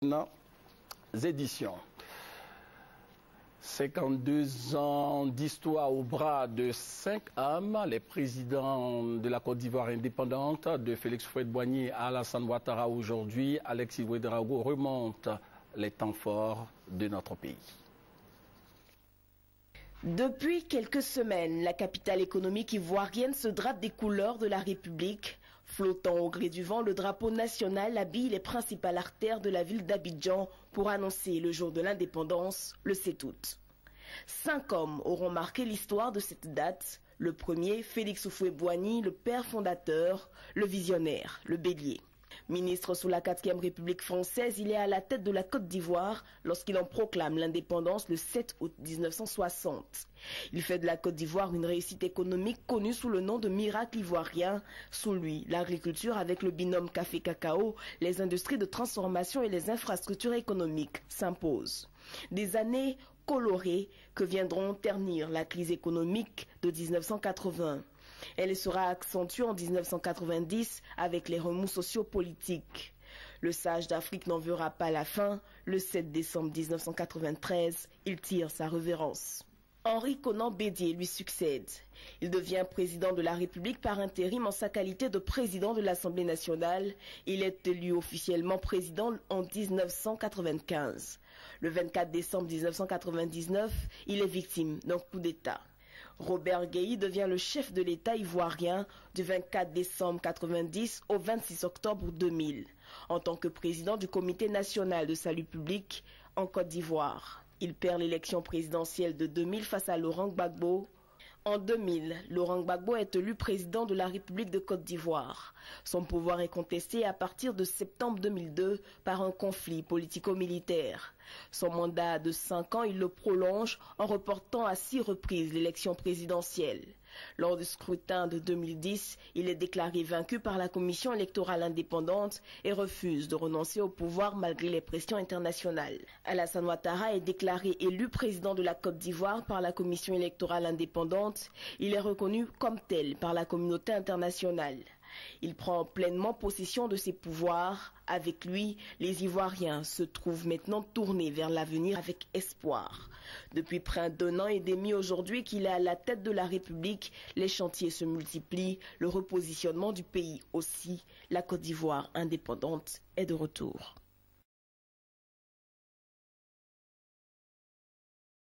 Nos éditions. 52 ans d'histoire au bras de 5 hommes, les présidents de la Côte d'Ivoire indépendante, de Félix Houphouët-Boigny à Alassane Ouattara aujourd'hui, Alexis Ouédraogo remonte les temps forts de notre pays. Depuis quelques semaines, la capitale économique ivoirienne se drape des couleurs de la République. Flottant au gré du vent, le drapeau national habille les principales artères de la ville d'Abidjan pour annoncer le jour de l'indépendance, le 7 août. 5 hommes auront marqué l'histoire de cette date. Le premier, Félix Houphouët-Boigny, le père fondateur, le visionnaire, le bélier. Ministre sous la 4e République française, il est à la tête de la Côte d'Ivoire lorsqu'il en proclame l'indépendance le 7 août 1960. Il fait de la Côte d'Ivoire une réussite économique connue sous le nom de miracle ivoirien. Sous lui, l'agriculture avec le binôme café-cacao, les industries de transformation et les infrastructures économiques s'imposent. Des années colorées que viendront ternir la crise économique de 1980. Elle sera accentuée en 1990 avec les remous sociopolitiques. Le sage d'Afrique n'en verra pas la fin. Le 7 décembre 1993, il tire sa révérence. Henri Konan Bédié lui succède. Il devient président de la République par intérim en sa qualité de président de l'Assemblée nationale. Il est élu officiellement président en 1995. Le 24 décembre 1999, il est victime d'un coup d'État. Robert Guéhi devient le chef de l'État ivoirien du 24 décembre 1990 au 26 octobre 2000, en tant que président du Comité national de salut public en Côte d'Ivoire. Il perd l'élection présidentielle de 2000 face à Laurent Gbagbo. En 2000, Laurent Gbagbo est élu président de la République de Côte d'Ivoire. Son pouvoir est contesté à partir de septembre 2002 par un conflit politico-militaire. Son mandat de 5 ans, il le prolonge en reportant à 6 reprises l'élection présidentielle. Lors du scrutin de 2010, il est déclaré vaincu par la commission électorale indépendante et refuse de renoncer au pouvoir malgré les pressions internationales. Alassane Ouattara est déclaré élu président de la Côte d'Ivoire par la commission électorale indépendante. Il est reconnu comme tel par la communauté internationale. Il prend pleinement possession de ses pouvoirs. Avec lui, les Ivoiriens se trouvent maintenant tournés vers l'avenir avec espoir. Depuis près d'1 an et demi aujourd'hui qu'il est à la tête de la République, les chantiers se multiplient, le repositionnement du pays aussi. La Côte d'Ivoire indépendante est de retour.